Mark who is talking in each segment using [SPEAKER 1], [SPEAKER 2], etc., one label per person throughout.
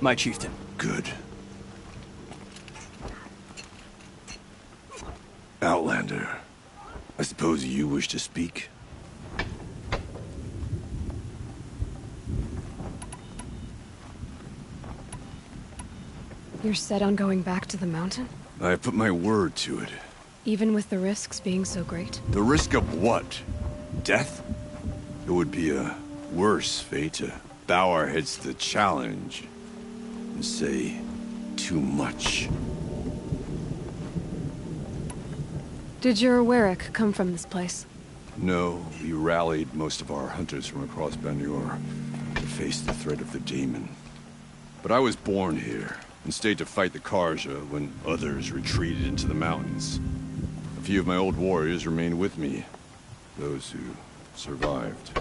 [SPEAKER 1] My chieftain.
[SPEAKER 2] Good. Outlander, I suppose you wish to speak?
[SPEAKER 3] You're set on going back to the mountain?
[SPEAKER 2] I have put my word to it.
[SPEAKER 3] Even with the risks being so great?
[SPEAKER 2] The risk of what? Death? It would be a worse fate to bow our heads to the challenge and say too much.
[SPEAKER 3] Did your Warwick come from this place?
[SPEAKER 2] No, we rallied most of our hunters from across Banur to face the threat of the Daemon. But I was born here and stayed to fight the Carja when others retreated into the mountains. A few of my old warriors remained with me, those who survived.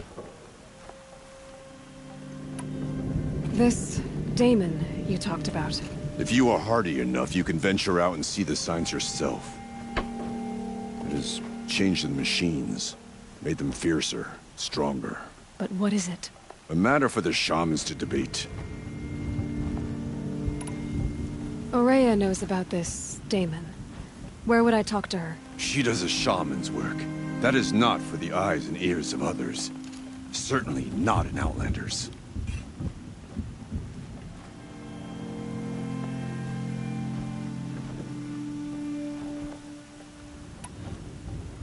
[SPEAKER 3] This Daemon you talked about.
[SPEAKER 2] If you are hardy enough, you can venture out and see the signs yourself. It has changed the machines, made them fiercer, stronger.
[SPEAKER 3] But what is it?
[SPEAKER 2] A matter for the shamans to debate.
[SPEAKER 3] Ourea knows about this Daemon. Where would I talk to her?
[SPEAKER 2] She does a shaman's work. That is not for the eyes and ears of others. Certainly not an Outlander's.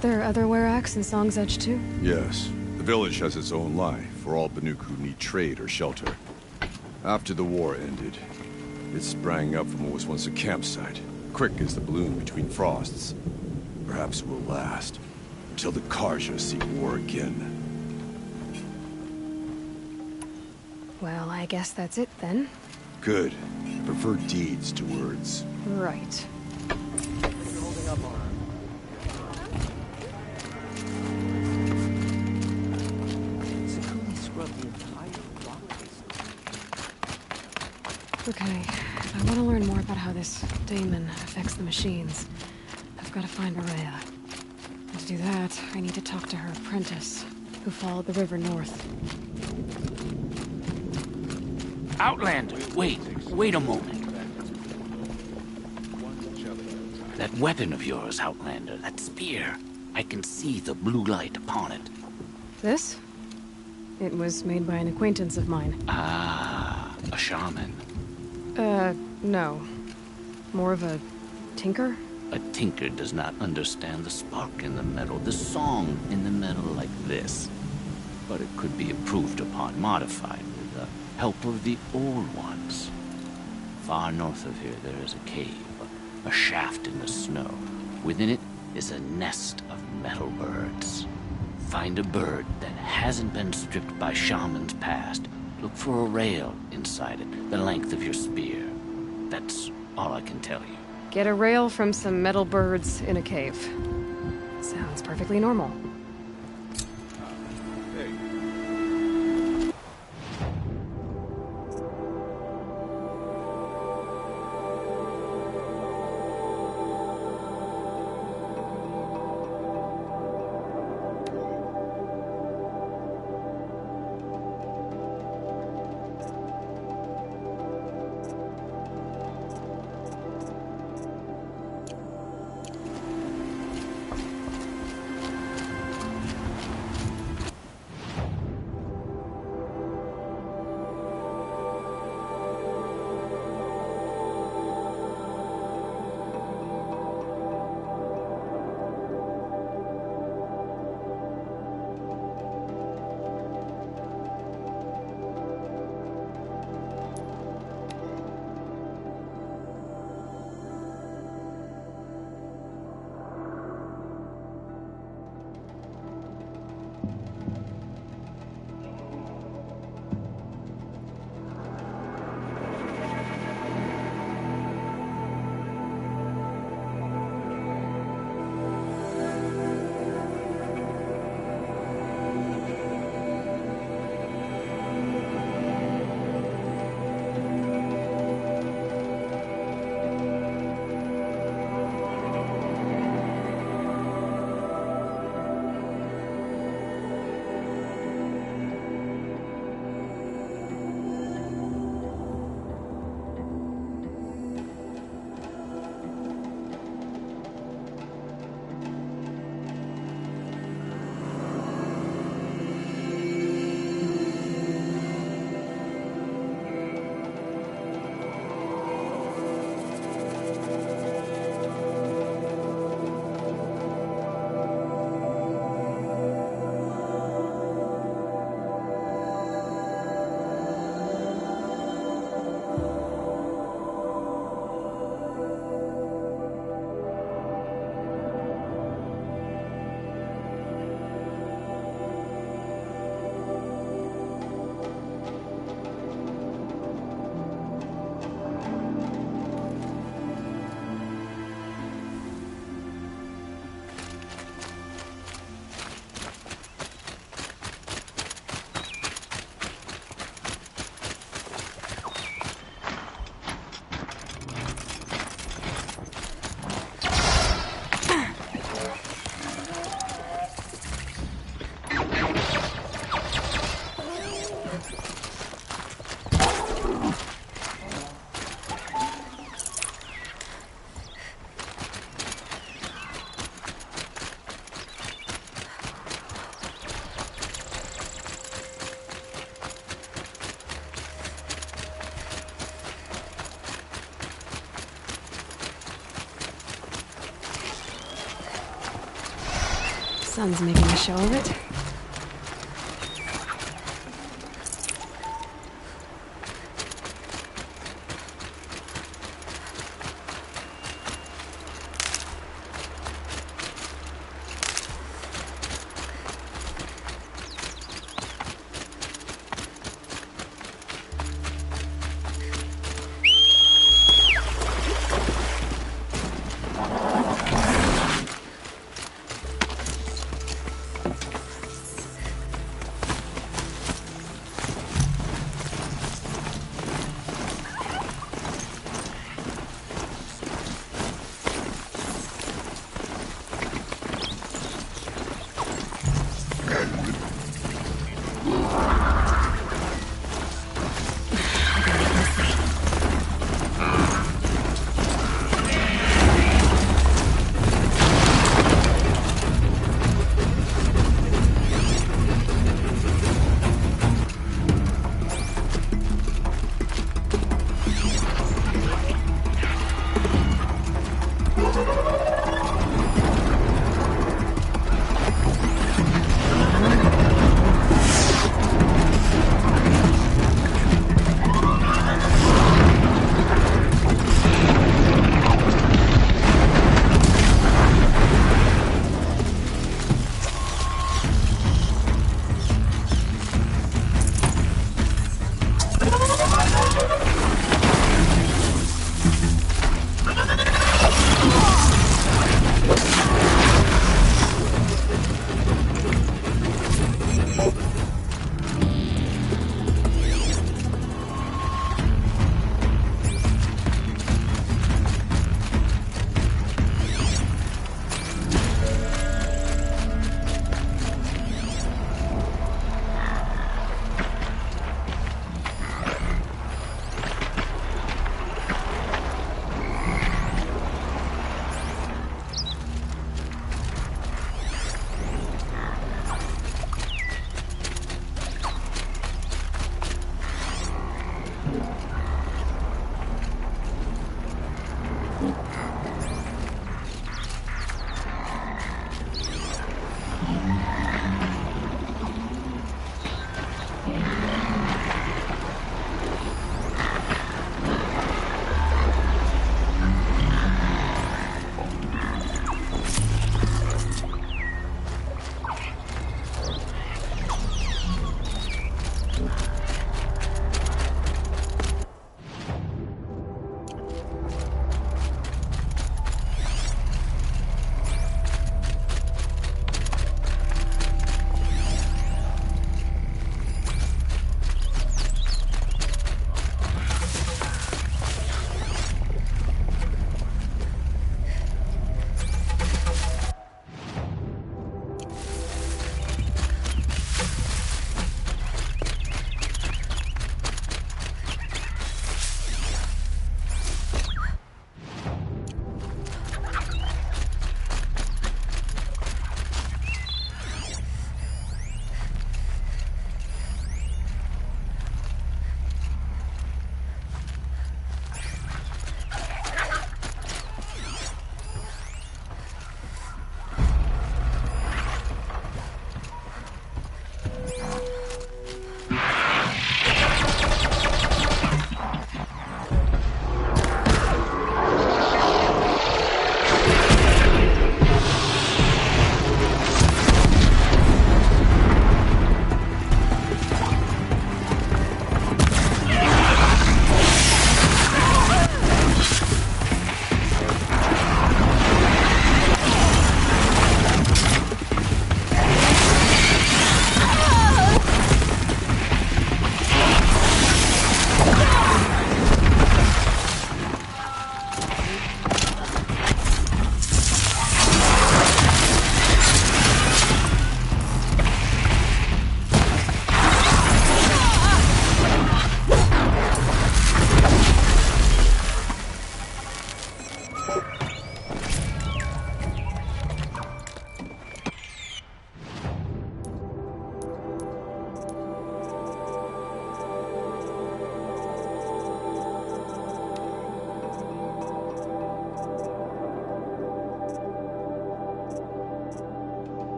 [SPEAKER 3] There are other Weraks in Song's Edge too?
[SPEAKER 2] Yes. The village has its own life for all Banuk who need trade or shelter. After the war ended, it sprang up from what was once a campsite, quick as the bloom between frosts. Perhaps it will last, until the Carja seek war again.
[SPEAKER 3] Well, I guess that's it then.
[SPEAKER 2] Good. I prefer deeds to words.
[SPEAKER 3] Right. Okay, if I want to learn more about how this Daemon affects the machines, I've got to find Ourea. And to do that, I need to talk to her apprentice, who followed the river north.
[SPEAKER 4] Outlander, wait a moment. That weapon of yours, Outlander, that spear, I can see the blue light upon it.
[SPEAKER 3] This? It was made by an acquaintance of mine.
[SPEAKER 4] Ah, a shaman.
[SPEAKER 3] No. More of a tinker?
[SPEAKER 4] A tinker does not understand the spark in the metal, the song in the metal like this. But it could be improved upon, modified with the help of the old ones. Far north of here there is a cave, a shaft in the snow. Within it is a nest of metal birds. Find a bird that hasn't been stripped by shamans past. Look for a rail inside it, the length of your spear. That's all I can tell you.
[SPEAKER 3] Get a rail from some metal birds in a cave. Sounds perfectly normal. Sun's making a show of it.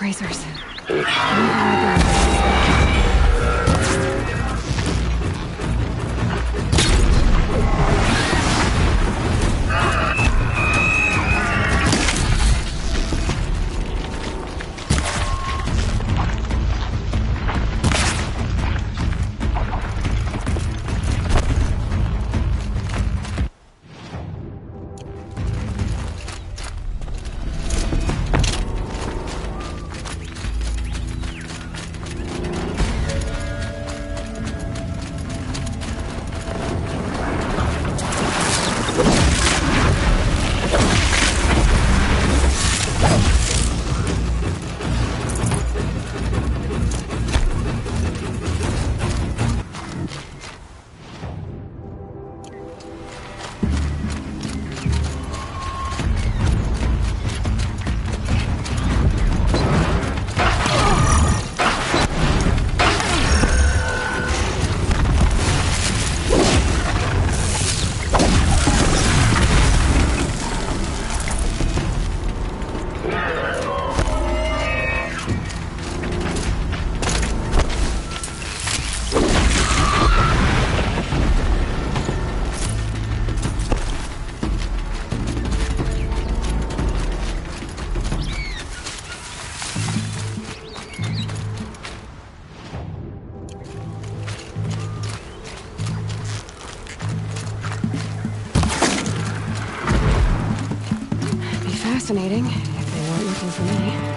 [SPEAKER 3] Appraisers. Fascinating, if they weren't looking for me.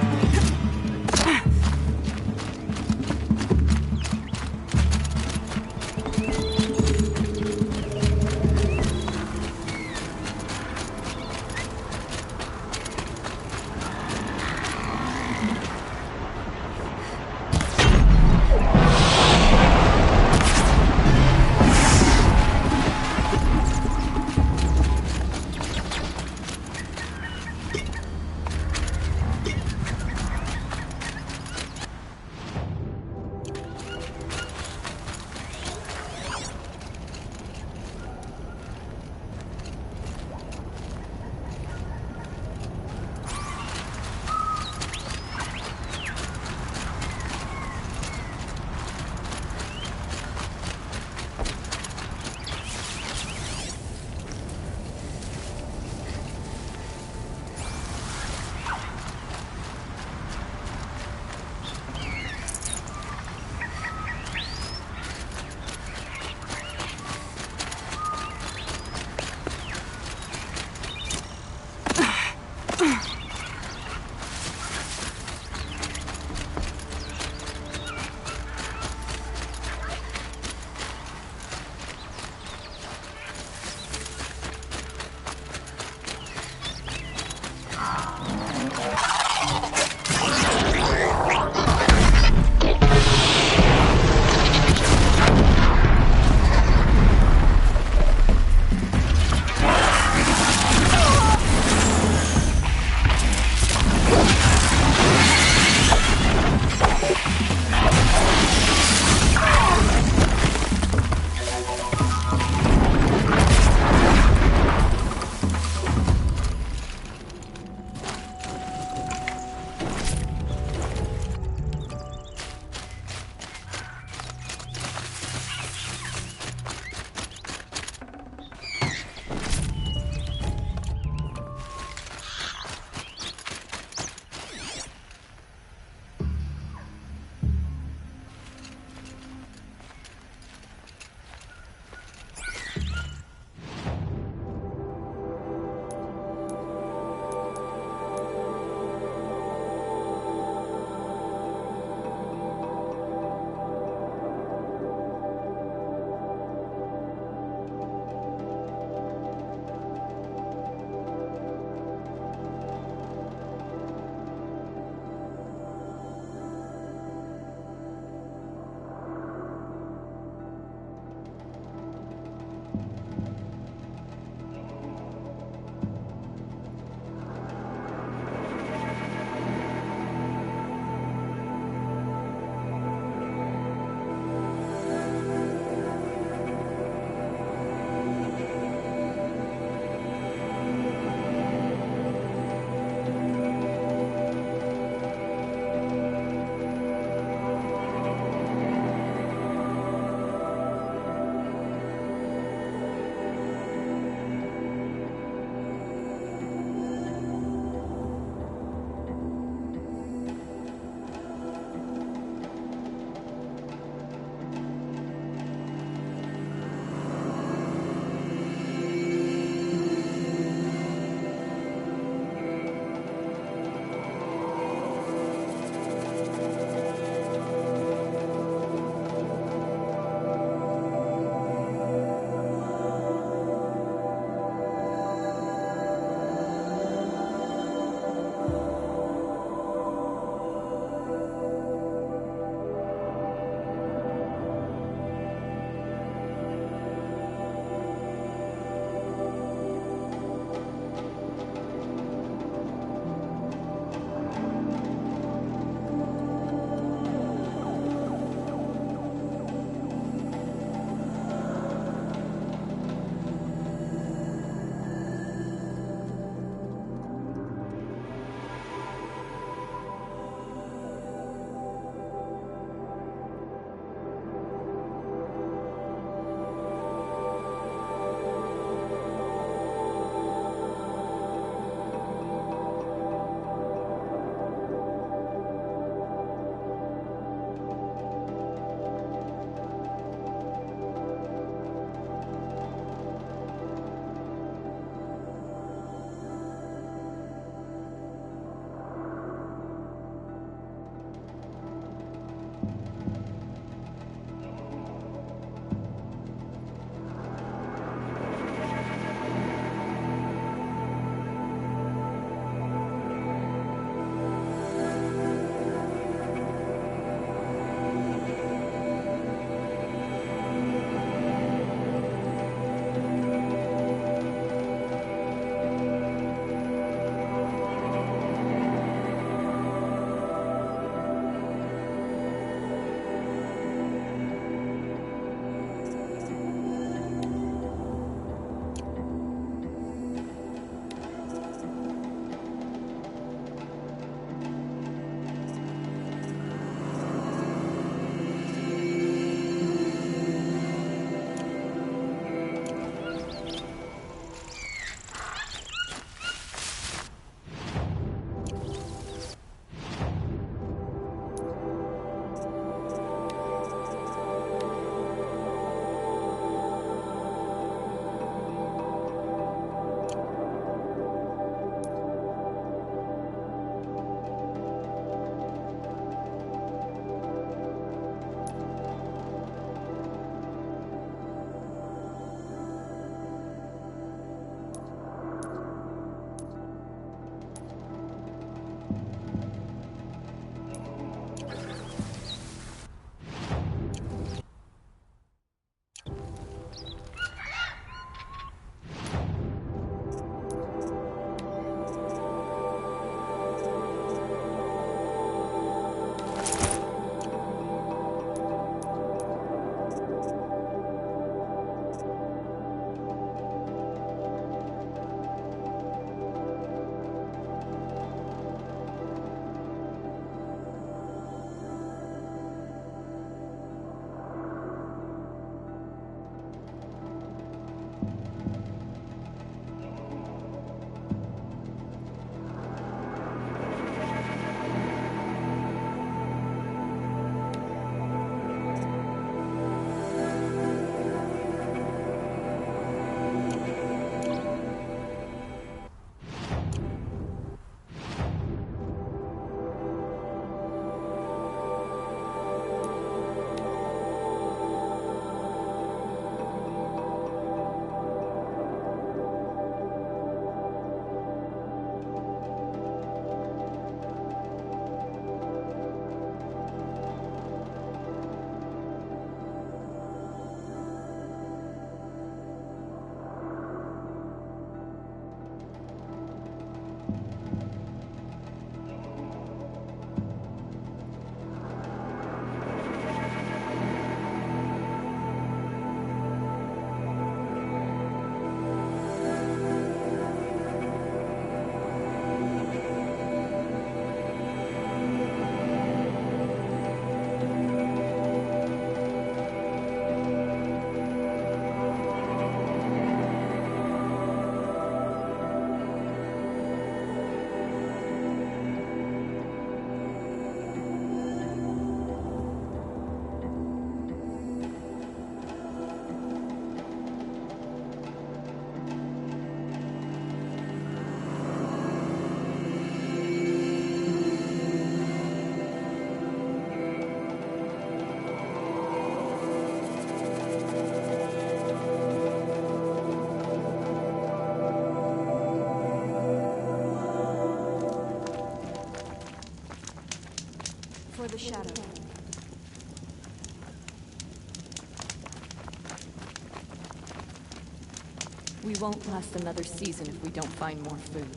[SPEAKER 1] We won't last another season if we don't find more food.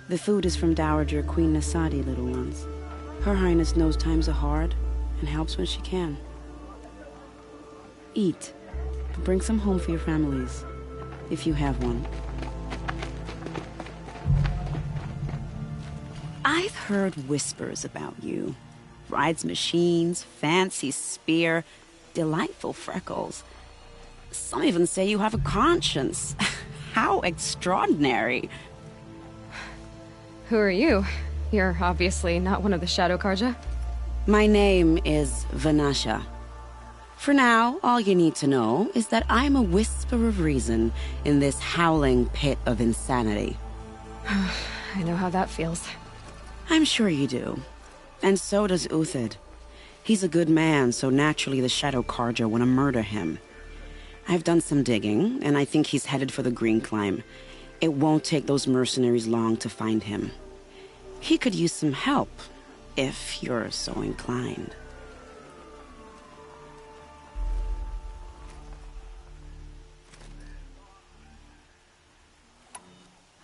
[SPEAKER 5] The food is from Dowager Queen Nasadi, little ones. Her Highness knows times are hard and helps when she can. Eat. Bring some home for your families, if you have one. I've heard whispers about you. Rides machines, fancy spear, delightful freckles. Some even say you have a conscience. How extraordinary.
[SPEAKER 3] Who are you? You're obviously not one of the Shadow Karja.
[SPEAKER 5] My name is Vanasha. For now, all you need to know is that I'm a whisper of reason in this howling pit of insanity.
[SPEAKER 3] I know how that feels.
[SPEAKER 5] I'm sure you do. And so does Uthid. He's a good man, so naturally the Shadow Karja want to murder him. I've done some digging, and I think he's headed for the Green Climb. It won't take those mercenaries long to find him. He could use some help, if you're so inclined.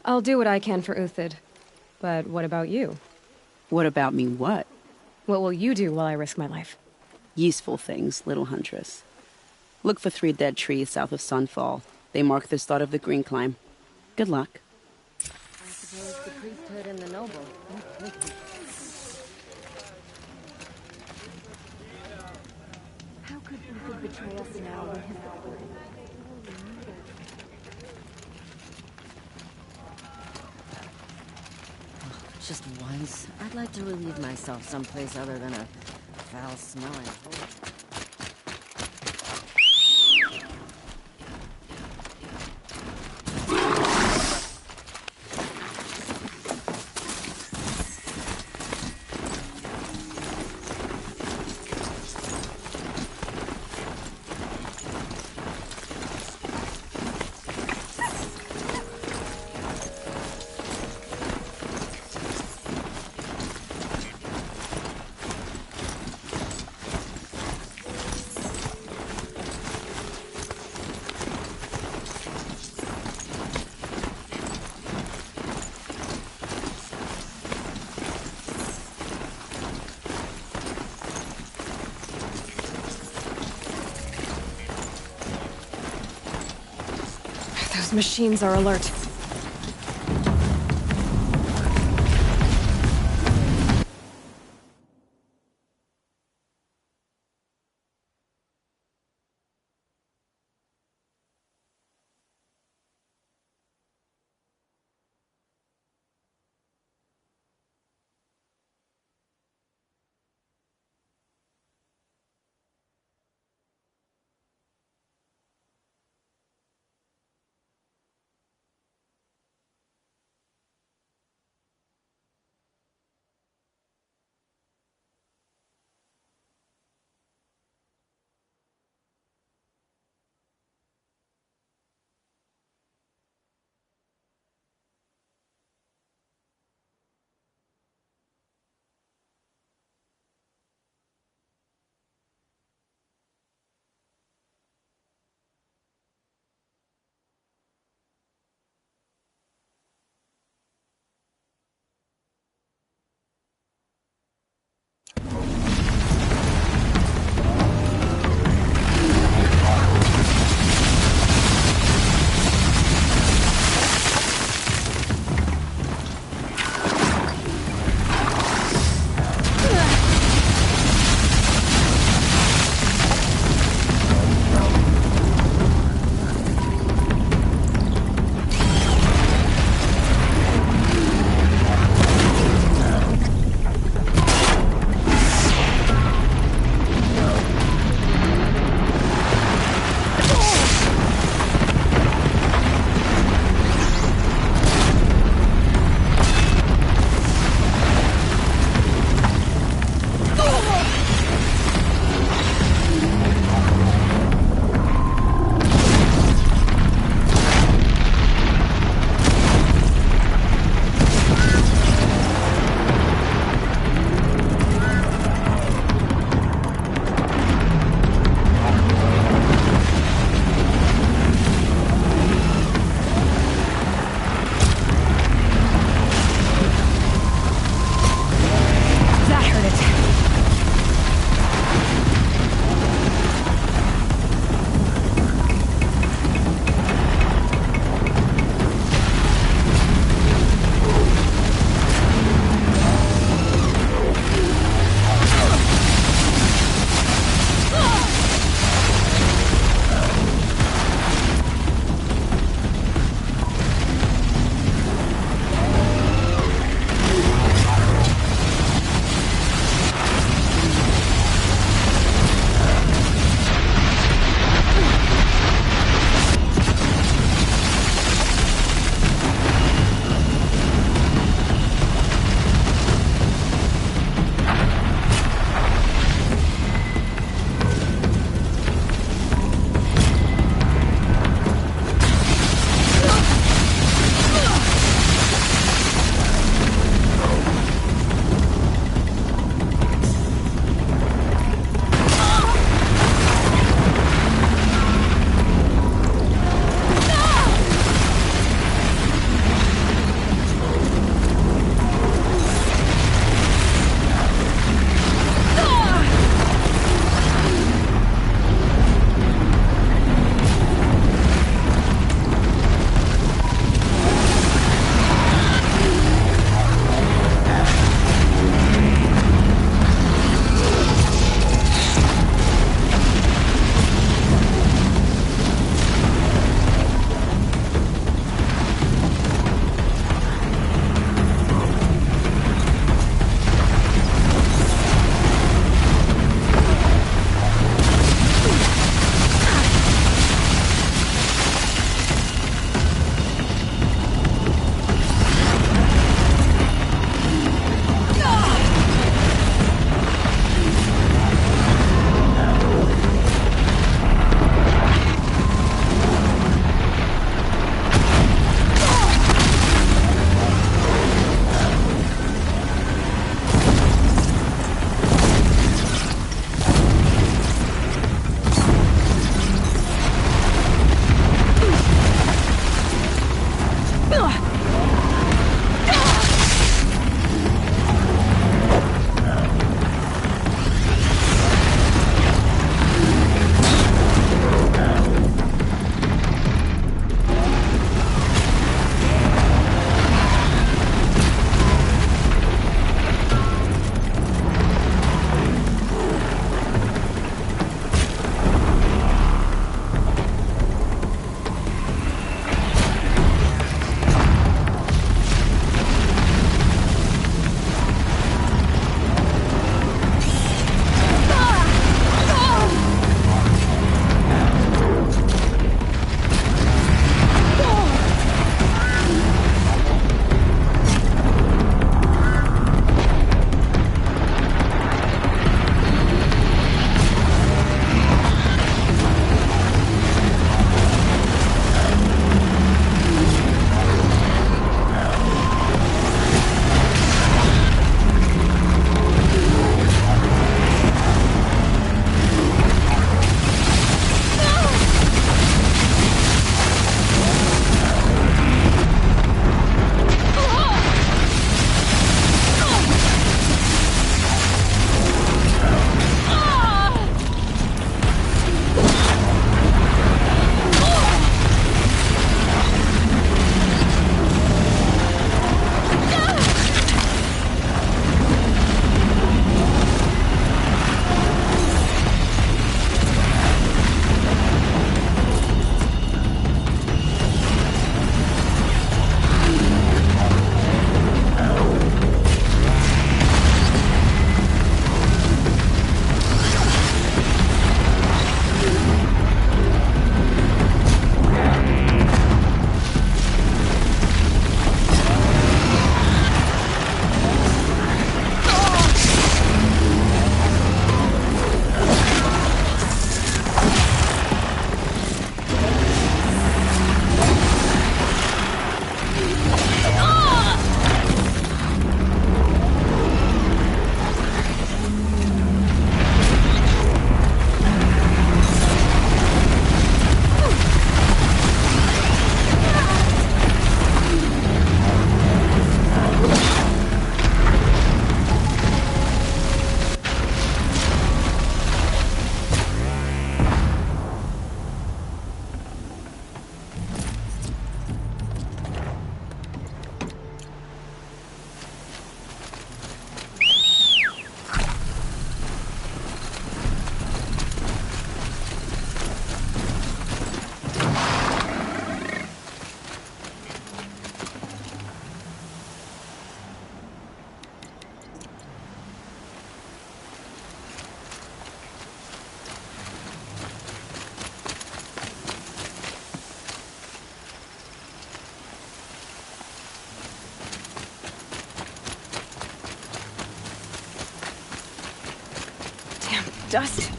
[SPEAKER 3] I'll do what I can for Uthid. But what about you?
[SPEAKER 5] What about me what?
[SPEAKER 3] What will you do while I risk my life?
[SPEAKER 5] Useful things, little huntress. Look for 3 dead trees south of Sunfall. They mark the start of the Green Climb. Good luck.
[SPEAKER 6] I suppose the priesthood and the noble. How could Uther betray us now when his... Just once. I'd like to relieve myself someplace other than a foul-smelling hole.
[SPEAKER 3] Those machines are alert. dust.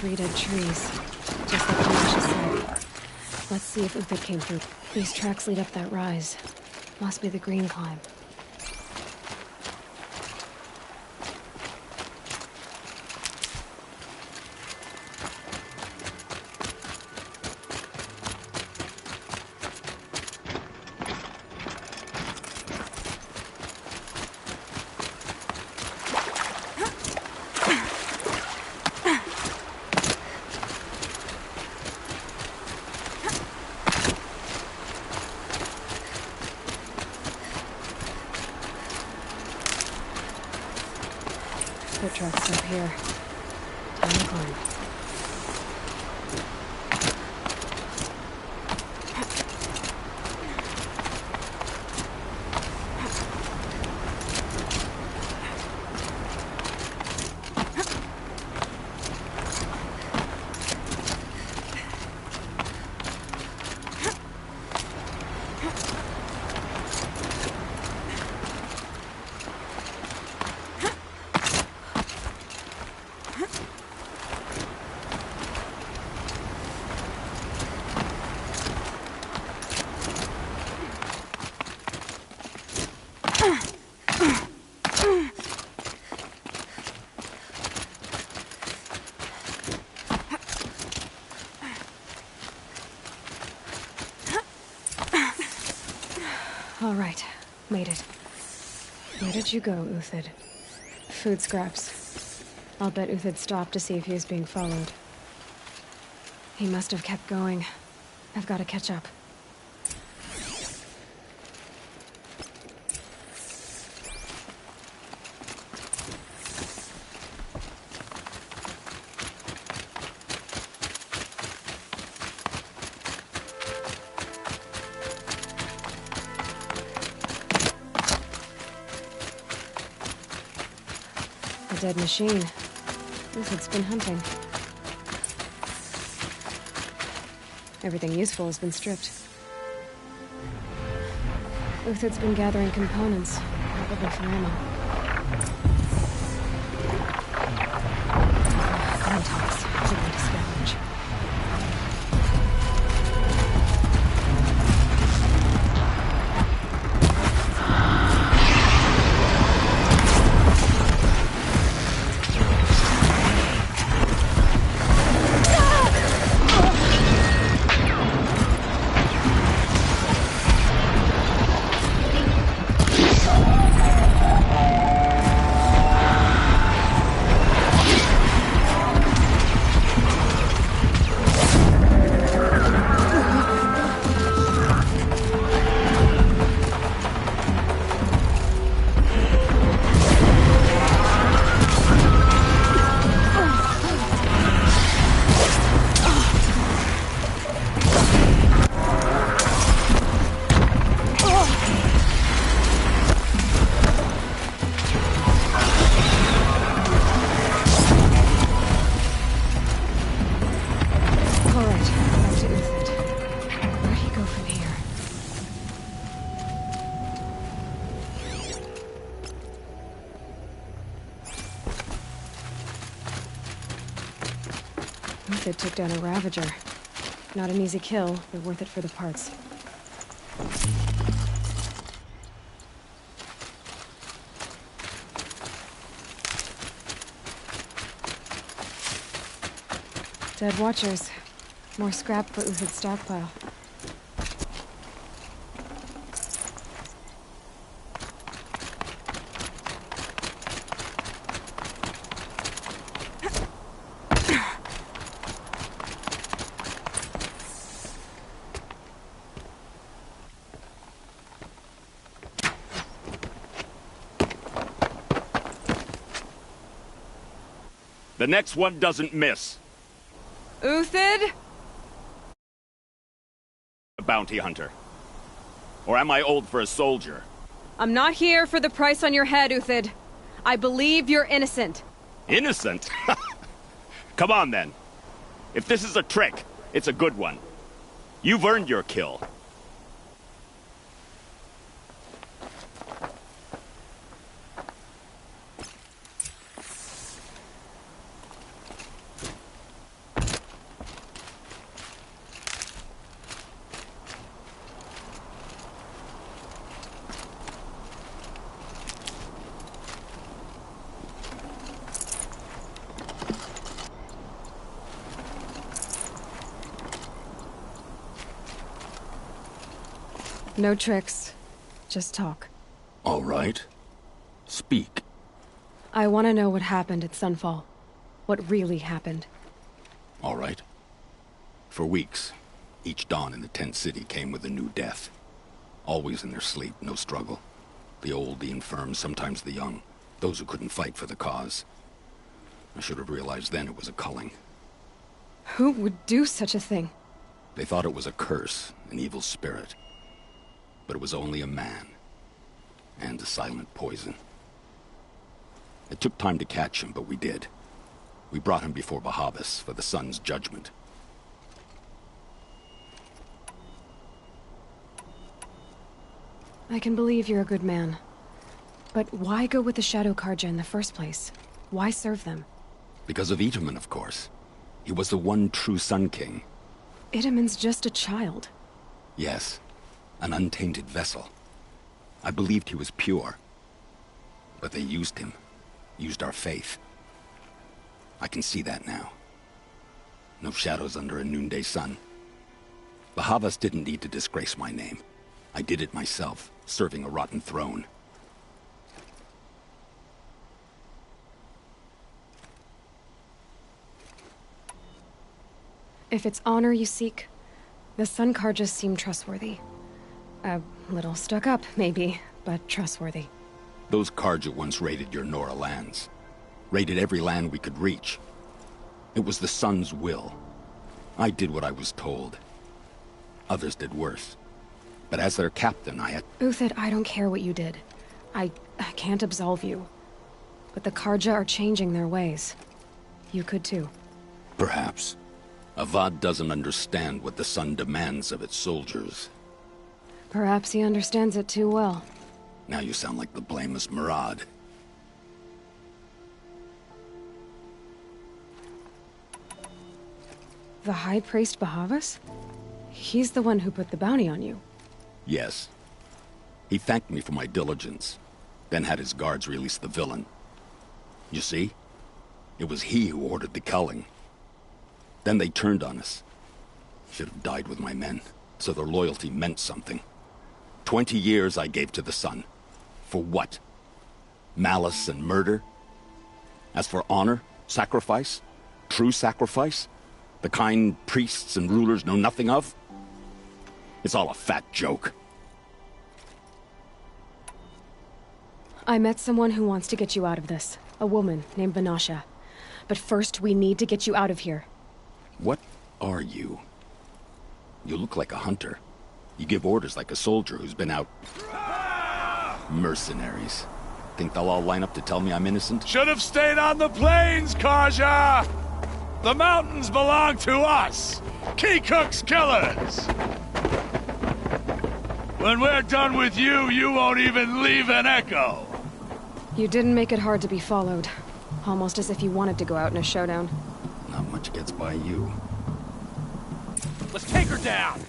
[SPEAKER 3] Three dead trees. Just like Natasha said. Let's see if Uthid came through. These tracks lead up that rise. Must be the green climb. Foot tracks up here. Time to climb. All right, made it. Where did you go, Uthid? Food scraps. I'll bet Uthid stopped to see if he was being followed. He must have kept going. I've got to catch up. A dead machine. Uthid's been hunting. Everything useful has been stripped. Uthid's been gathering components, probably for ammo. Contacts. It's a way to scavenge. Uthid took down a Ravager. Not an easy kill, but worth it for the parts. Dead Watchers. More scrap for Uthid's stockpile.
[SPEAKER 7] The next one doesn't miss.
[SPEAKER 1] Uthid?
[SPEAKER 7] A bounty hunter. Or am I old for a soldier?
[SPEAKER 1] I'm not here for the price on your head, Uthid. I believe you're innocent.
[SPEAKER 7] Innocent? Come on, then. If this is a trick, it's a good one. You've earned your kill.
[SPEAKER 3] No tricks. Just talk.
[SPEAKER 8] All right. Speak.
[SPEAKER 3] I want to know what happened at Sunfall. What really happened.
[SPEAKER 8] All right. For weeks, each dawn in the tent city came with a new death. Always in their sleep, no struggle. The old, the infirm, sometimes the young. Those who couldn't fight for the cause. I should have realized then it was a culling.
[SPEAKER 3] Who would do such a thing?
[SPEAKER 8] They thought it was a curse, an evil spirit. But it was only a man. And a silent poison. It took time to catch him, but we did. We brought him before Bahavas for the sun's judgment.
[SPEAKER 3] I can believe you're a good man. But why go with the Shadow Karja in the first place? Why serve them?
[SPEAKER 8] Because of Itamen, of course. He was the one true Sun King.
[SPEAKER 3] Itamen's just a child.
[SPEAKER 8] Yes. An untainted vessel. I believed he was pure. But they used him. Used our faith. I can see that now. No shadows under a noonday sun. Bahavas didn't need to disgrace my name. I did it myself. serving a rotten throne.
[SPEAKER 3] If it's honor you seek, the Sun Carja seem trustworthy. A little stuck up, maybe, but trustworthy.
[SPEAKER 8] Those Carja once raided your Nora lands. Raided every land we could reach. It was the Sun's will. I did what I was told. Others did worse. But as their captain, I had...
[SPEAKER 3] Uthid, I don't care what you did. I can't absolve you. But the Carja are changing their ways. You could too.
[SPEAKER 8] Perhaps. Avad doesn't understand what the Sun demands of its soldiers.
[SPEAKER 3] Perhaps he understands it too well.
[SPEAKER 8] Now you sound like the blameless Murad.
[SPEAKER 3] The High Priest Bahavas? He's the one who put the bounty on you.
[SPEAKER 8] Yes. He thanked me for my diligence, then had his guards release the villain. You see? It was he who ordered the culling. Then they turned on us. Should have died with my men, so their loyalty meant something. 20 years I gave to the Sun. For what? Malice and murder? As for honor, sacrifice, true sacrifice, the kind priests and rulers know nothing of? It's all a fat joke.
[SPEAKER 3] I met someone who wants to get you out of this. A woman named Vanasha. But first, we need to get you out of here.
[SPEAKER 8] What are you? You look like a hunter. You give orders like a soldier who's been out... Mercenaries. Think they'll all line up to tell me I'm innocent?
[SPEAKER 9] Should have stayed on the plains, Carja! The mountains belong to us! Keecook's killers! When we're done with you, you won't even leave an echo!
[SPEAKER 3] You didn't make it hard to be followed. Almost as if you wanted to go out in a showdown.
[SPEAKER 8] Not much gets by you.
[SPEAKER 9] Let's take her down!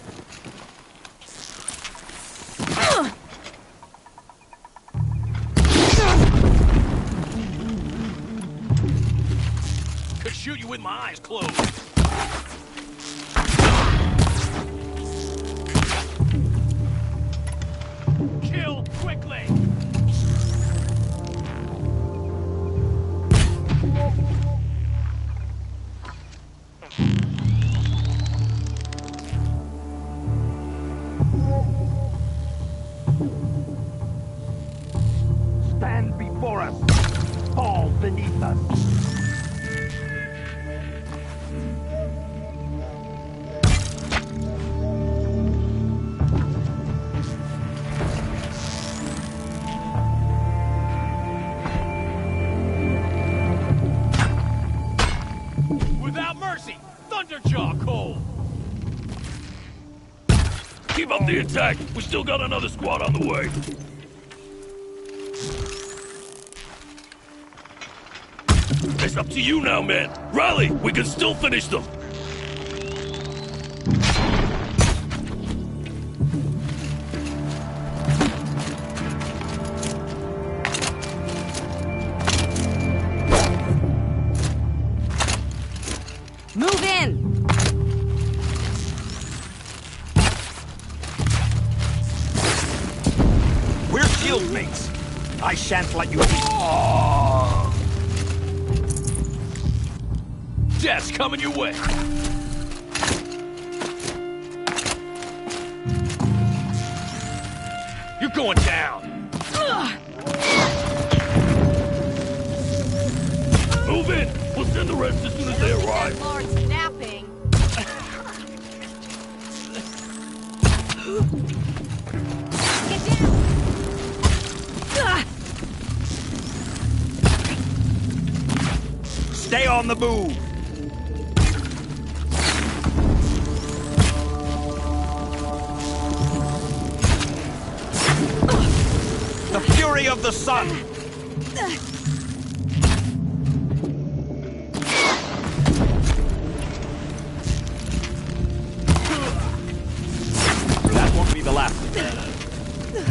[SPEAKER 9] Could shoot you with my eyes closed. Kill quickly!
[SPEAKER 10] Stand before us! Fall beneath us!
[SPEAKER 9] Without mercy! Thunderjaw Cole! Keep up the attack! We still got another squad on the way! It's up to you now, man! Rally! We can still finish them!
[SPEAKER 6] Move in!
[SPEAKER 10] We're shield mates! I shan't let you beat.
[SPEAKER 9] Death's coming your way! You're going down! Move in! We'll send the rest as soon as they arrive!
[SPEAKER 6] Lord's napping. Get down!
[SPEAKER 10] Stay on the move! The fury of the sun!
[SPEAKER 7] That won't be the last.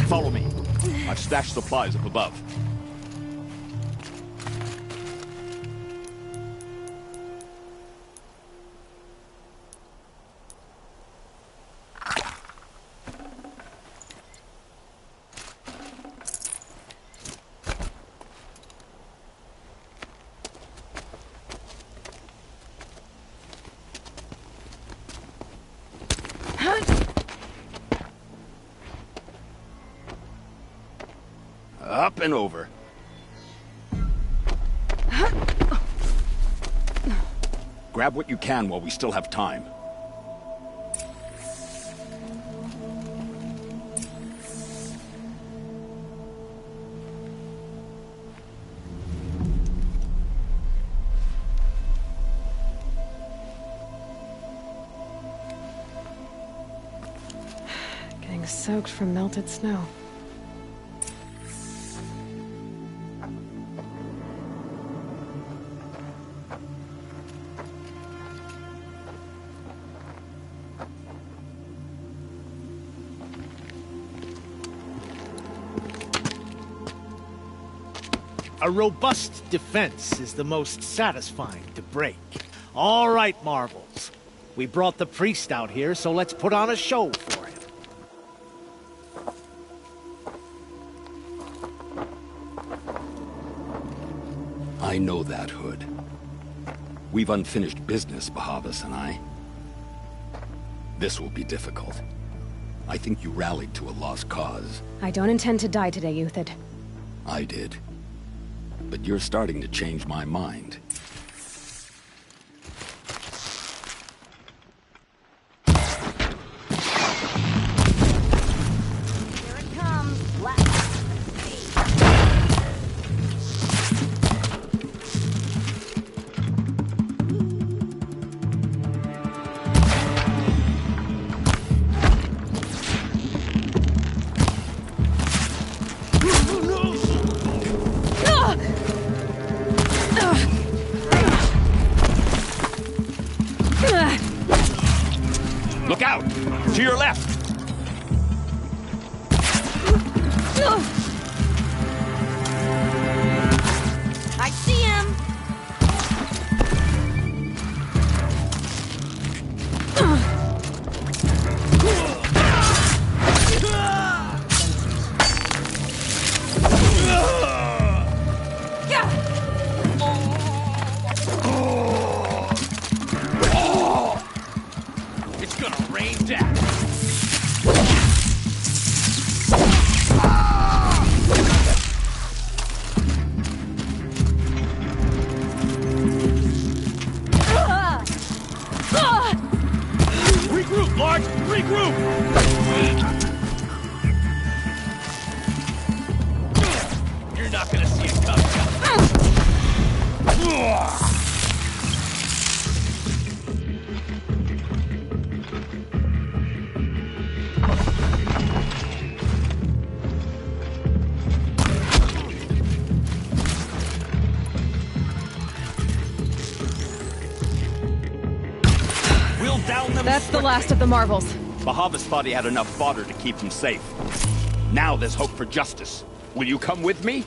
[SPEAKER 7] Follow me. I've stashed supplies up above. Up and over. Grab what you can while we still have time.
[SPEAKER 3] Getting soaked from melted snow.
[SPEAKER 11] A robust defense is the most satisfying to break. All right, Marvels. We brought the priest out here, so let's put on a show for him.
[SPEAKER 8] I know that, Hood. We've unfinished business, Bahavas and I. This will be difficult. I think you rallied to a lost cause.
[SPEAKER 3] I don't intend to die today, Uthid.
[SPEAKER 8] I did. But you're starting to change my mind.
[SPEAKER 6] Here it comes. Let's see.
[SPEAKER 7] Look out! To your left!
[SPEAKER 6] I see him!
[SPEAKER 7] It's gonna rain death! Regroup, Lord! Regroup! You're not gonna see it coming. We'll down them.
[SPEAKER 1] That's the last of the Marvels.
[SPEAKER 7] Bahavas thought he had enough fodder to keep him safe. Now there's hope for justice. Will you come with me?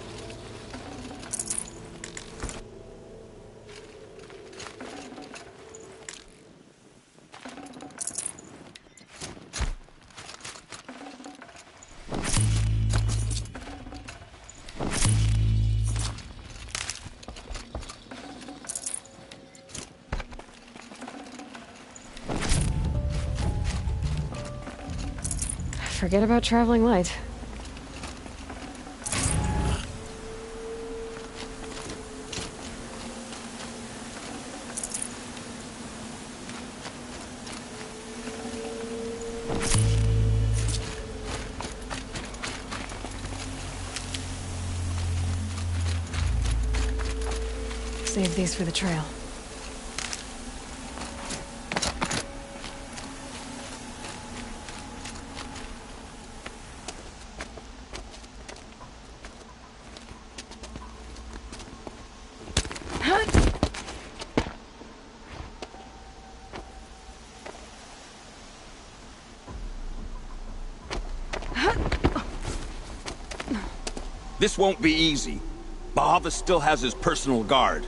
[SPEAKER 3] Forget about traveling light. Save these for the trail.
[SPEAKER 7] This won't be easy. Bahavas still has his personal guard.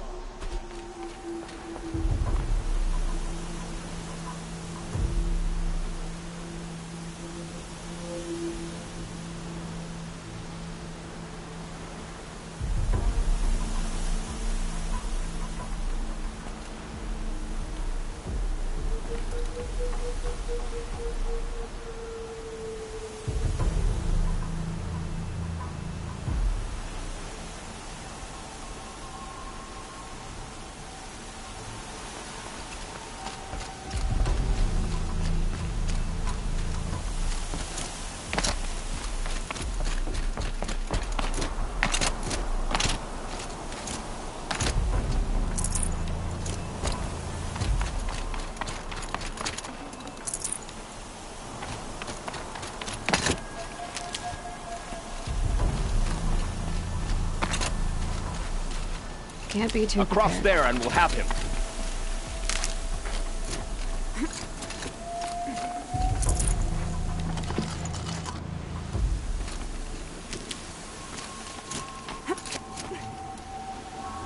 [SPEAKER 3] Can't be too
[SPEAKER 7] Across
[SPEAKER 3] prepared.
[SPEAKER 7] there and we'll have him.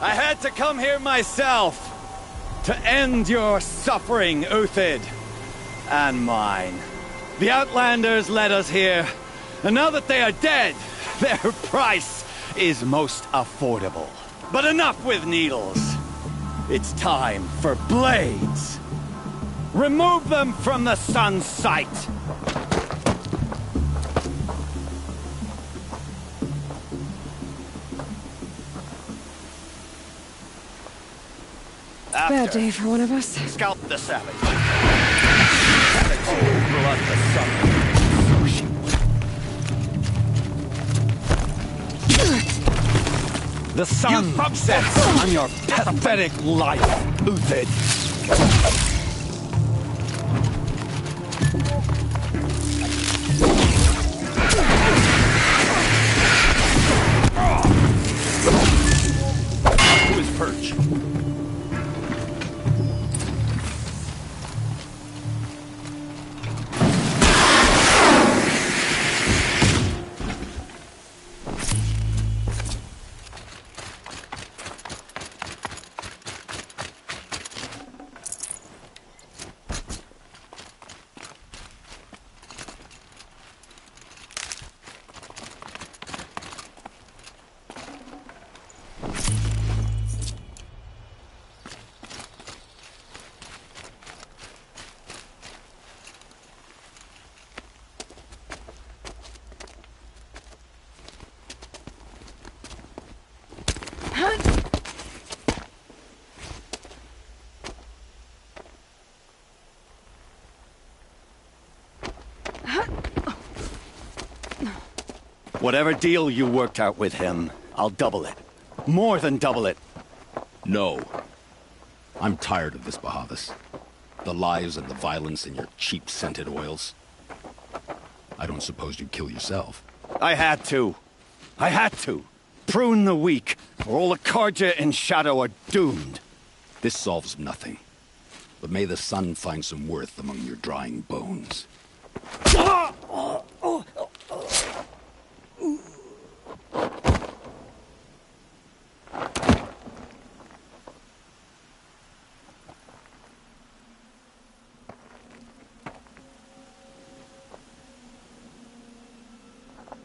[SPEAKER 12] I had to come here myself to end your suffering, Uthid. And mine. The Outlanders led us here, and now that they are dead, their price is most affordable. But enough with needles. It's time for blades. Remove them from the sun's sight.
[SPEAKER 3] Bad day for one of us.
[SPEAKER 12] Scalp the savage. Blood the sun. So she will. The sun sets on your pathetic life, Uthid.
[SPEAKER 2] To his perch.
[SPEAKER 12] Whatever deal you worked out with him, I'll double it. More than double it.
[SPEAKER 8] No. I'm tired of this, Bahavas. The lies and the violence and your cheap-scented oils. I don't suppose you'd kill yourself.
[SPEAKER 12] I had to. I had to. Prune the weak, or all the Carja in Shadow are doomed.
[SPEAKER 8] This solves nothing. But may the sun find some worth among your drying bones.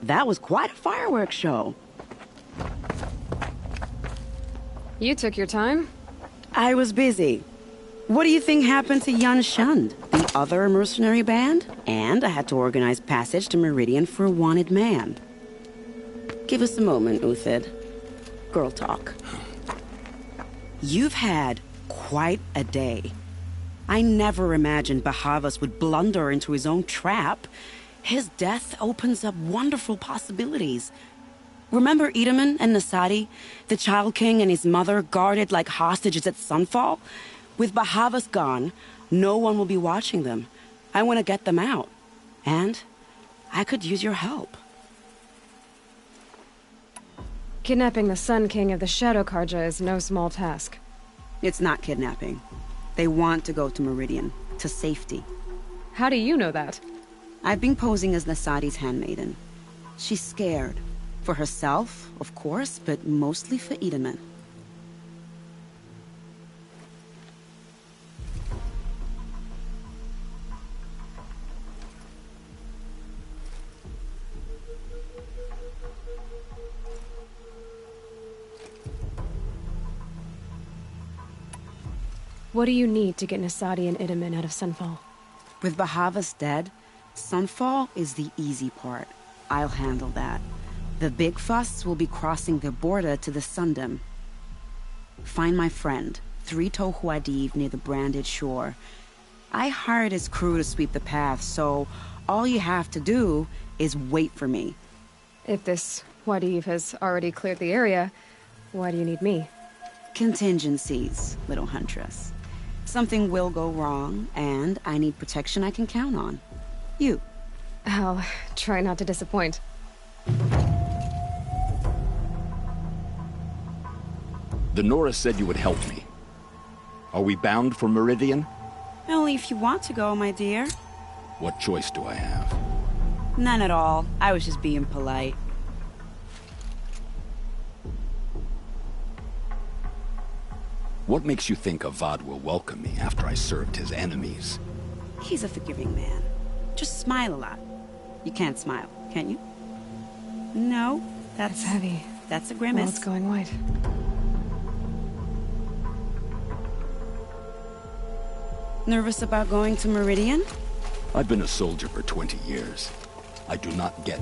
[SPEAKER 5] That was quite a fireworks show.
[SPEAKER 3] You took your time?
[SPEAKER 5] I was busy. What do you think happened to Yan Shund, the other mercenary band? And I had to organize passage to Meridian for a wanted man. Give us a moment, Uthid. Girl talk. You've had quite a day. I never imagined Bahavas would blunder into his own trap. His death opens up wonderful possibilities. Remember Edaman and Nasadi, the Child King and his mother guarded like hostages at Sunfall? With Bahavas gone, no one will be watching them. I want to get them out. And I could use your help.
[SPEAKER 3] Kidnapping the Sun King of the Shadow Carja is no small task.
[SPEAKER 5] It's not kidnapping. They want to go to Meridian, to safety.
[SPEAKER 3] How do you know that?
[SPEAKER 5] I've been posing as Nasadi's handmaiden. She's scared. For herself, of course, but mostly for Edaman.
[SPEAKER 3] What do you need to get Nasadi and Edaman out of Sunfall?
[SPEAKER 5] With Bahavas dead, Sunfall is the easy part. I'll handle that. The big fuss will be crossing the border to the Sundom. Find my friend, Three-Toe Huadiv, near the Branded Shore. I hired his crew to sweep the path, so all you have to do is wait for me.
[SPEAKER 3] If this Huadiv has already cleared the area, why do you need me?
[SPEAKER 5] Contingencies, little huntress. Something will go wrong, and I need protection I can count on. You.
[SPEAKER 3] I'll try not to disappoint.
[SPEAKER 8] The Nora said you would help me. Are we bound for Meridian?
[SPEAKER 5] Only if you want to go, my dear.
[SPEAKER 8] What choice do I have?
[SPEAKER 5] None at all. I was just being polite.
[SPEAKER 8] What makes you think Avad will welcome me after I served his enemies?
[SPEAKER 5] He's a forgiving man. Just smile a lot. You can't smile, can you? No, that's
[SPEAKER 3] It's heavy.
[SPEAKER 5] That's a grimace.
[SPEAKER 3] Well, it's going white.
[SPEAKER 5] Nervous about going to Meridian?
[SPEAKER 8] I've been a soldier for 20 years. I do not get...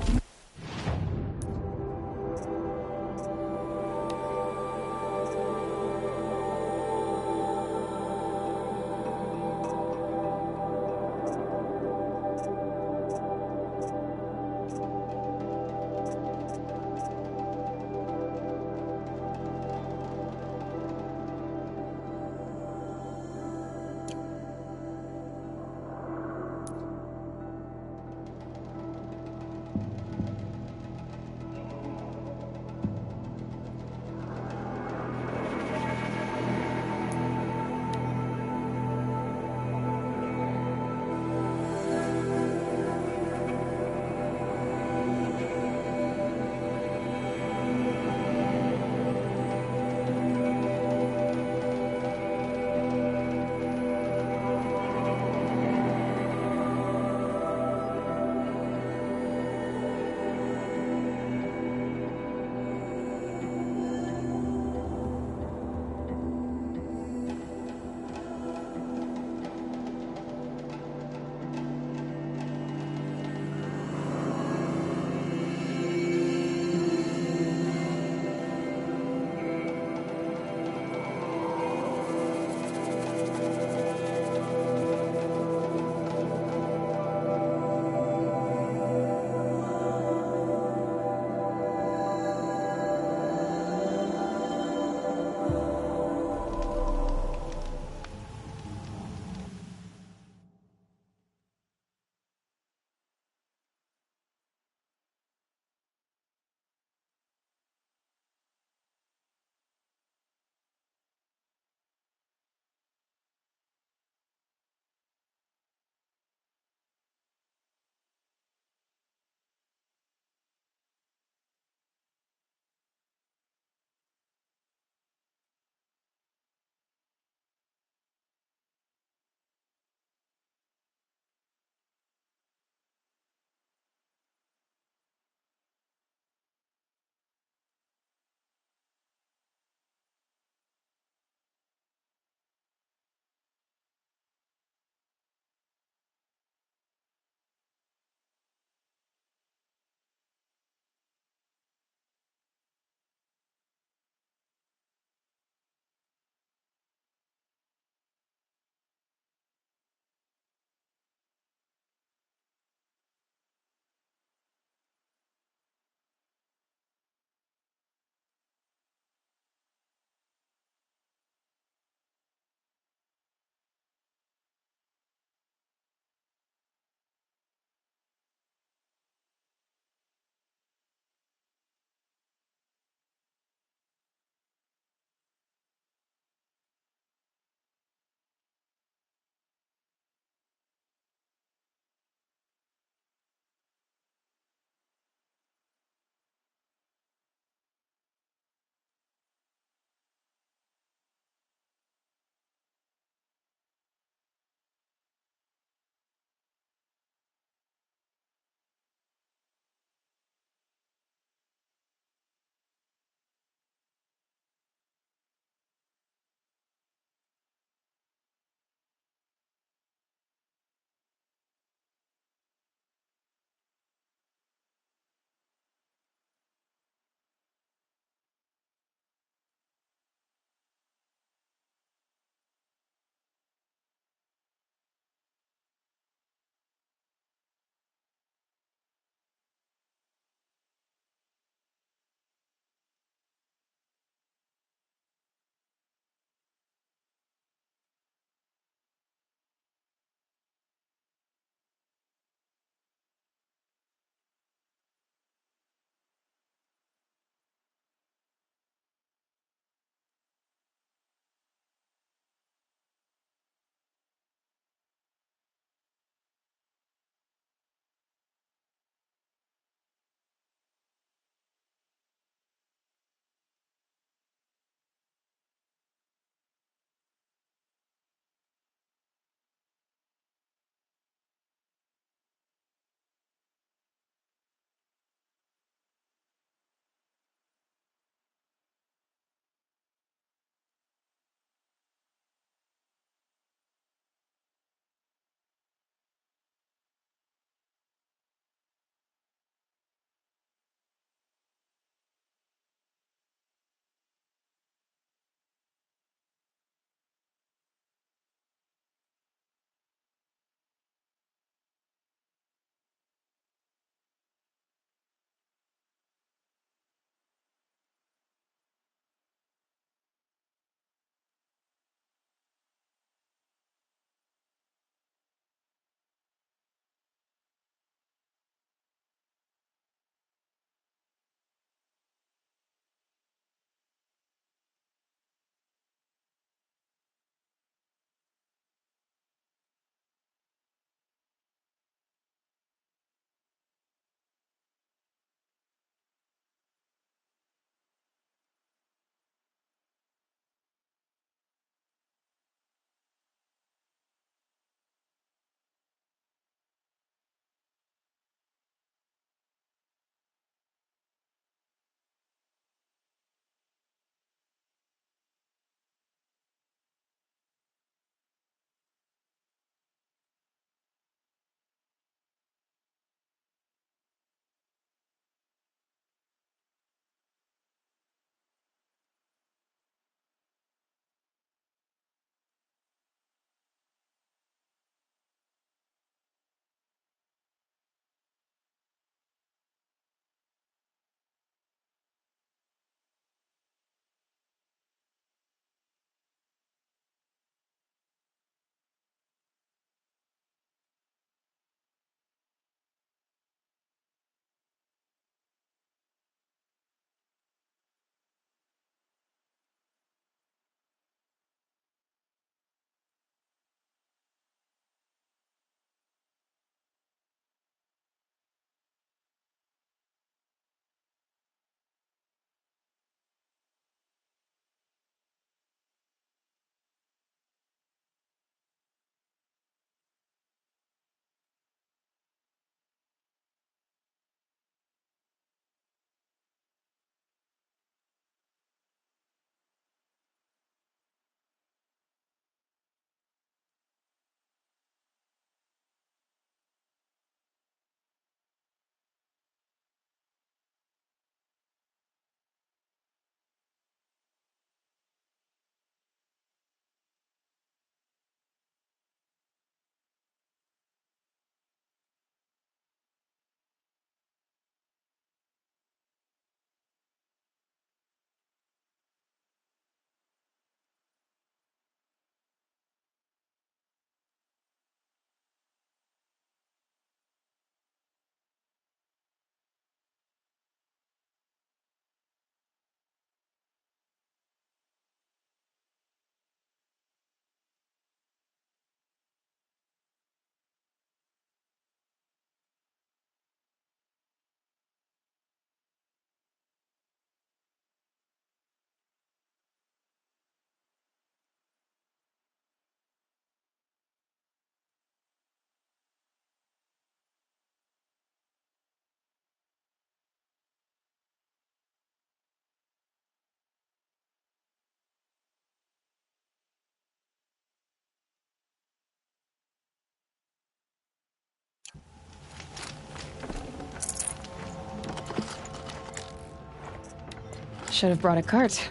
[SPEAKER 3] Should have brought a cart.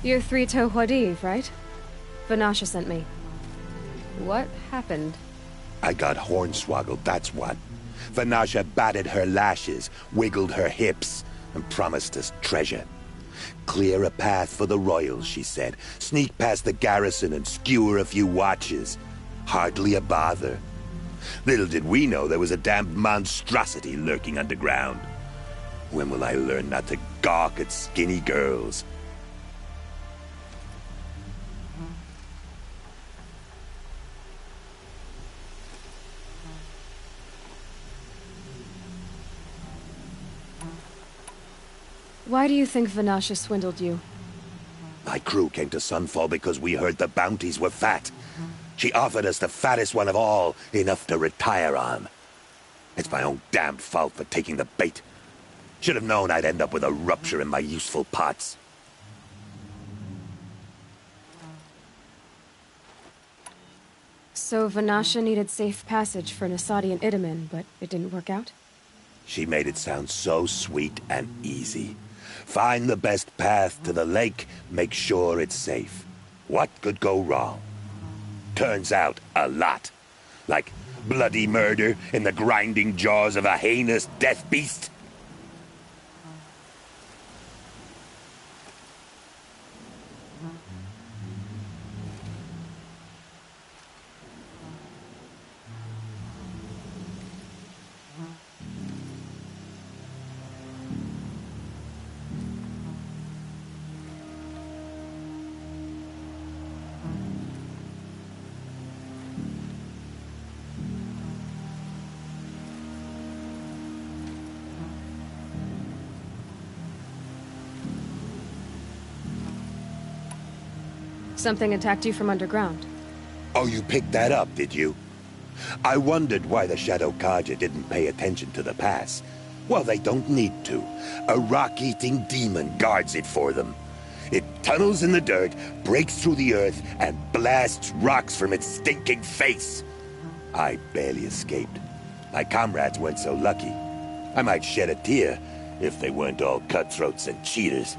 [SPEAKER 3] You're Three Toe Huadiv, right? Vanasha sent me. What happened?
[SPEAKER 13] I got hornswoggled, that's what. Vanasha batted her lashes, wiggled her hips, and promised us treasure. Clear a path for the royals, she said. Sneak past the garrison and skewer a few watches. Hardly a bother. Little did we know there was a damned monstrosity lurking underground. When will I learn not to gawk at skinny girls?
[SPEAKER 3] Why do you think Vanasha swindled you?
[SPEAKER 13] My crew came to Sunfall because we heard the bounties were fat. She offered us the fattest one of all, enough to retire on. It's my own damned fault for taking the bait. Should have known I'd end up with a rupture in my useful parts.
[SPEAKER 3] So Vanasha needed safe passage for Nasadi and Itamen, but it didn't work out?
[SPEAKER 13] She made it sound so sweet and easy. Find the best path to the lake, make sure it's safe. What could go wrong? Turns out, a lot. Like bloody murder in the grinding jaws of a heinous death beast.
[SPEAKER 3] Something attacked you from underground.
[SPEAKER 13] Oh, you picked that up, did you? I wondered why the Shadow Carja didn't pay attention to the pass. Well, they don't need to. A rock-eating demon guards it for them. It tunnels in the dirt, breaks through the earth, and blasts rocks from its stinking face. I barely escaped. My comrades weren't so lucky. I might shed a tear if they weren't all cutthroats and cheaters.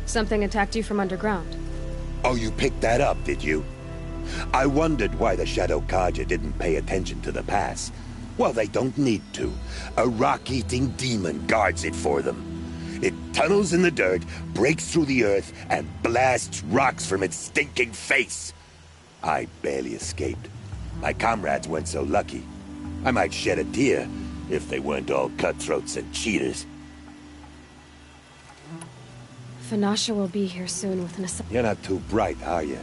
[SPEAKER 3] Something attacked you from underground.
[SPEAKER 13] Oh, you picked that up, did you? I wondered why the Shadow Carja didn't pay attention to the pass. Well, they don't need to. A rock-eating demon guards it for them. It tunnels in the dirt, breaks through the earth, and blasts rocks from its stinking face. I barely escaped. My comrades weren't so lucky. I might shed a tear if they weren't all cutthroats and cheaters.
[SPEAKER 3] Vanasha will be here soon with Nasadi.
[SPEAKER 13] You're not too bright, are you?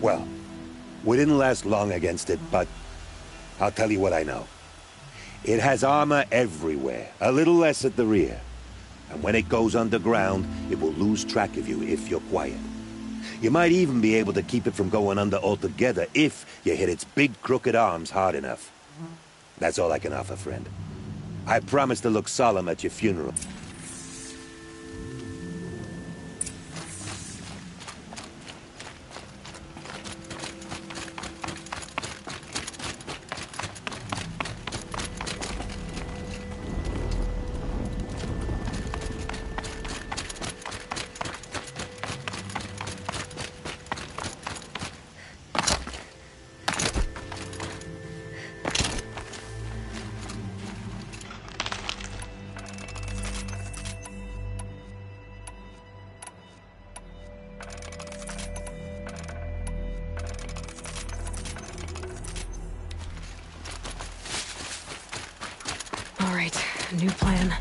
[SPEAKER 13] Well, we didn't last long against it, but I'll tell you what I know. It has armor everywhere, a little less at the rear. And when it goes underground, it will lose track of you if you're quiet. You might even be able to keep it from going under altogether if you hit its big crooked arms hard enough. That's all I can offer, friend. I promise to look solemn at your funeral.
[SPEAKER 3] All right, new plan.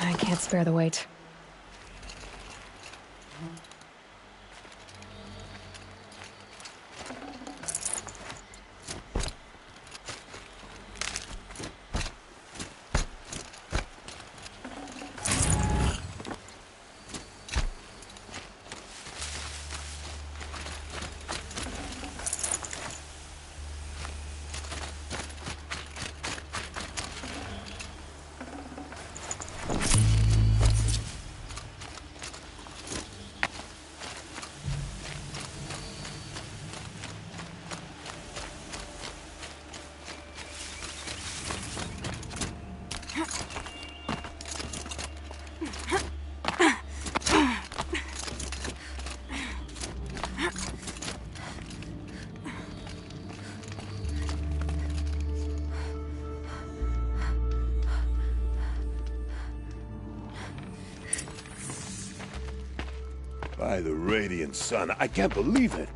[SPEAKER 3] I can't spare the weight.
[SPEAKER 13] By the radiant sun, I can't believe it.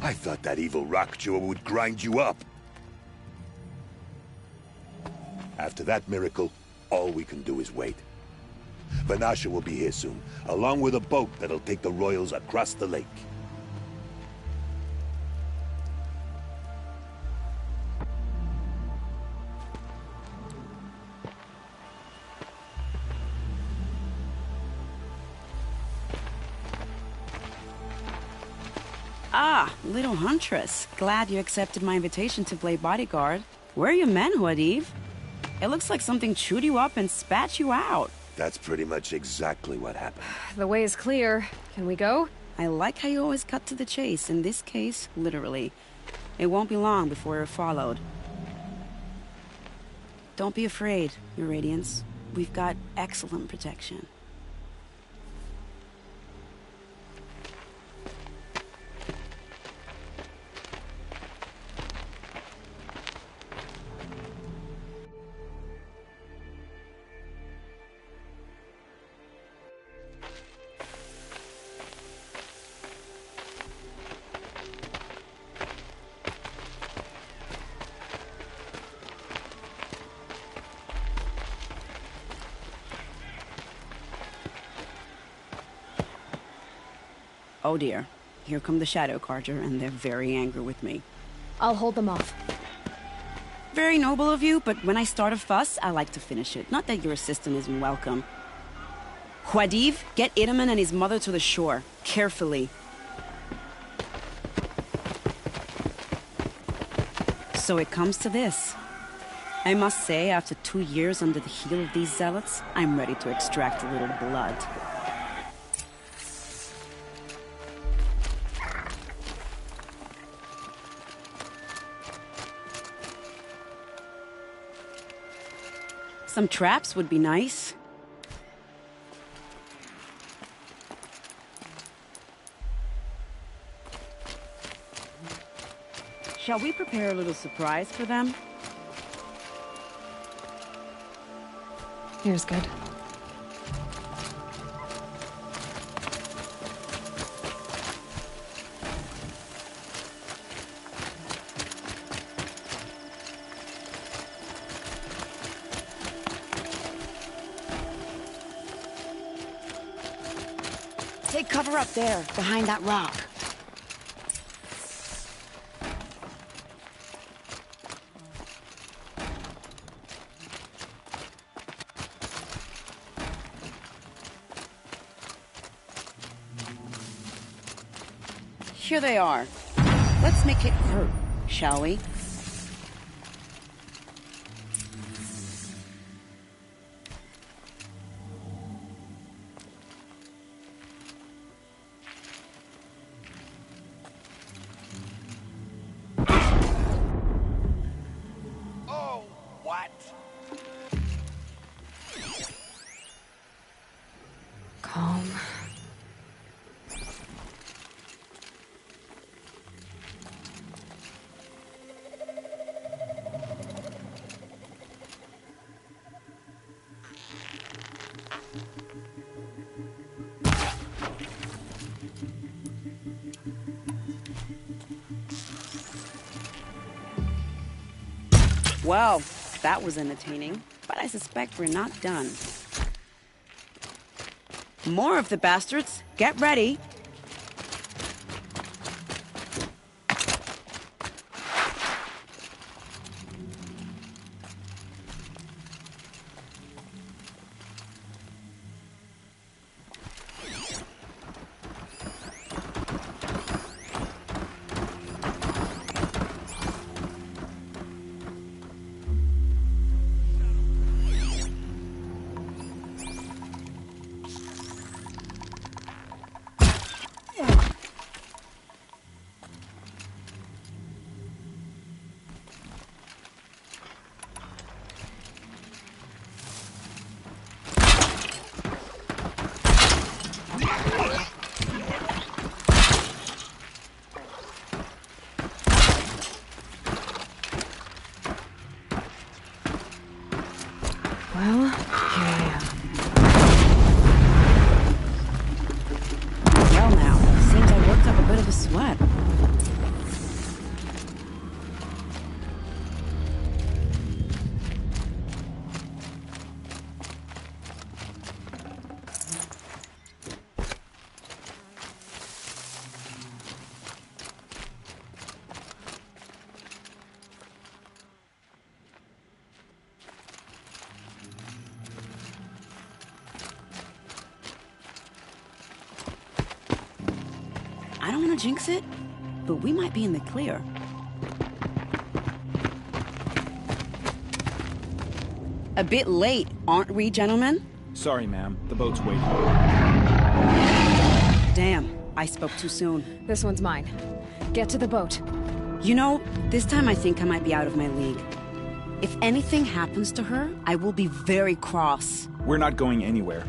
[SPEAKER 13] I thought that evil rock jewel would grind you up. After that miracle, all we can do is wait. Vanasha will be here soon, along with a boat that'll take the royals across the lake.
[SPEAKER 5] Ah, Ah, little huntress. Glad you accepted my invitation to play bodyguard. Where are your men, Huadiv? It looks like something chewed you up and spat you out.
[SPEAKER 13] That's pretty much exactly what happened.
[SPEAKER 3] The way is clear. Can we go?
[SPEAKER 5] I like how you always cut to the chase. In this case, literally. It won't be long before we're followed. Don't be afraid, Your Radiance. We've got excellent protection. Oh dear. Here come the Shadow Carja, and they're very angry with me.
[SPEAKER 3] I'll hold them off.
[SPEAKER 5] Very noble of you, but when I start a fuss, I like to finish it. Not that your assistant isn't welcome. Huadiv, get Itaman and his mother to the shore. Carefully. So it comes to this. I must say, after 2 years under the heel of these zealots, I'm ready to extract a little blood. Some traps would be nice. Shall we prepare a little surprise for them?
[SPEAKER 3] Here's good.
[SPEAKER 5] Take cover up there, behind that rock. Here they are. Let's make it hurt, shall we?
[SPEAKER 3] Calm.
[SPEAKER 5] Well, that was entertaining, but I suspect we're not done. More of the bastards. Get ready.
[SPEAKER 3] Well, here I am.
[SPEAKER 5] Well now, seems I worked up a bit of a sweat. I don't want to jinx it, but we might be in the clear. A bit late, aren't we, gentlemen?
[SPEAKER 14] Sorry, ma'am. The boat's waiting.
[SPEAKER 5] Damn, I spoke too soon.
[SPEAKER 3] This one's mine. Get to the boat.
[SPEAKER 5] You know, this time I think I might be out of my league. If anything happens to her, I will be very cross.
[SPEAKER 14] We're not going anywhere.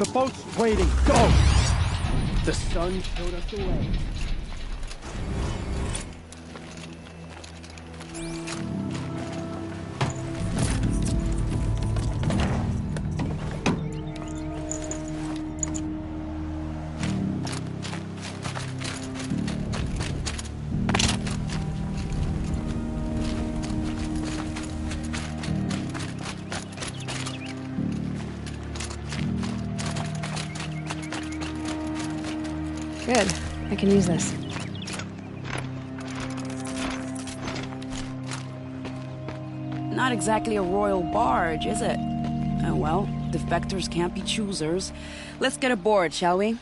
[SPEAKER 10] The boat's waiting. Go! The sun showed us the way.
[SPEAKER 3] Good. I can use this.
[SPEAKER 5] Not exactly a royal barge, is it? Oh well, defectors can't be choosers. Let's get aboard, shall we?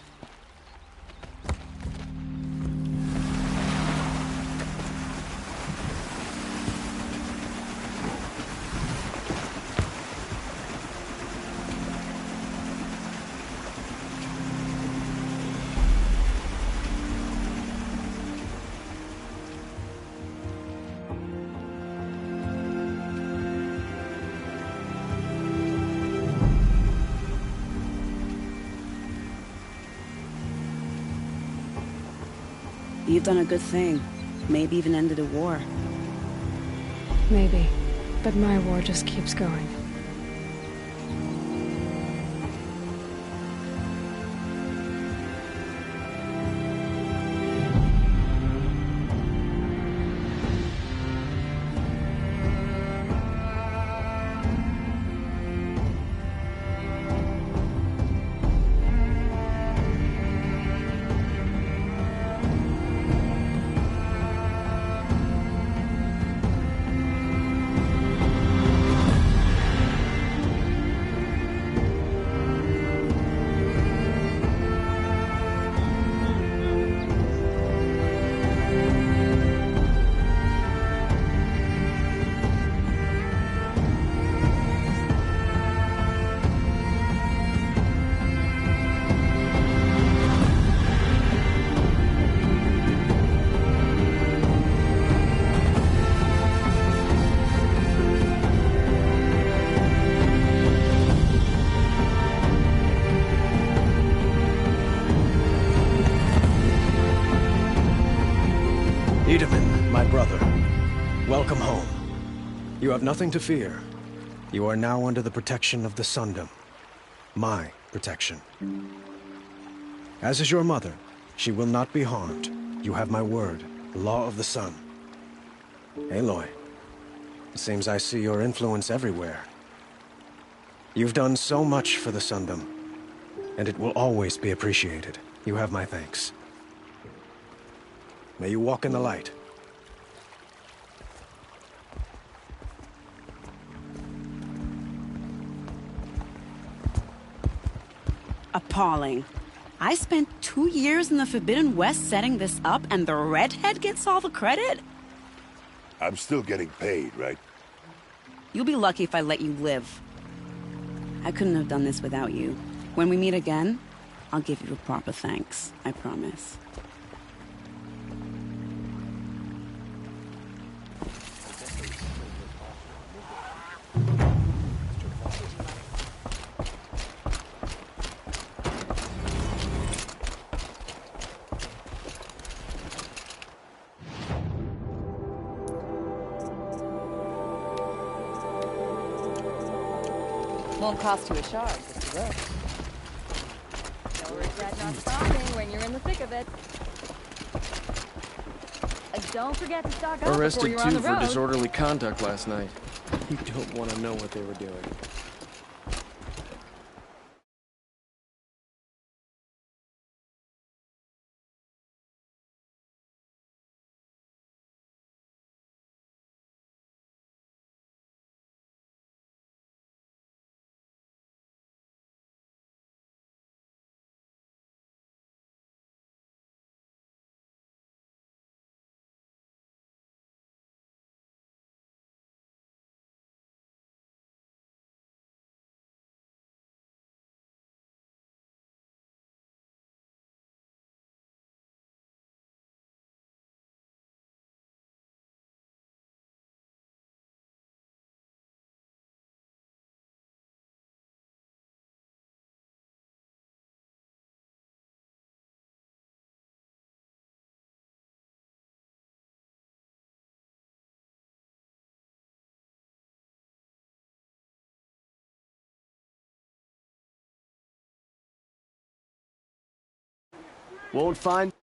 [SPEAKER 5] You've done a good thing. Maybe even ended a war.
[SPEAKER 3] Maybe. But my war just keeps going.
[SPEAKER 15] brother. Welcome home. You have nothing to fear. You are now under the protection of the Sundom. My protection. As is your mother, she will not be harmed. You have my word, the law of the sun. Aloy, it seems I see your influence everywhere. You've done so much for the Sundom, and it will always be appreciated. You have my thanks. May you walk in the light.
[SPEAKER 5] Appalling. I spent 2 years in the Forbidden West setting this up, and the redhead gets all the credit?
[SPEAKER 13] I'm still getting paid, right?
[SPEAKER 5] You'll be lucky if I let you live. I couldn't have done this without you. When we meet again, I'll give you a proper thanks. I promise.
[SPEAKER 16] Won't cost you a shard, just a rope. No regret not stopping when you're in the thick of it. Don't forget to stock up before
[SPEAKER 17] Arrested
[SPEAKER 16] you're on the
[SPEAKER 17] too for
[SPEAKER 16] road.
[SPEAKER 17] disorderly conduct last night. You don't want to know what they were doing. Won't find...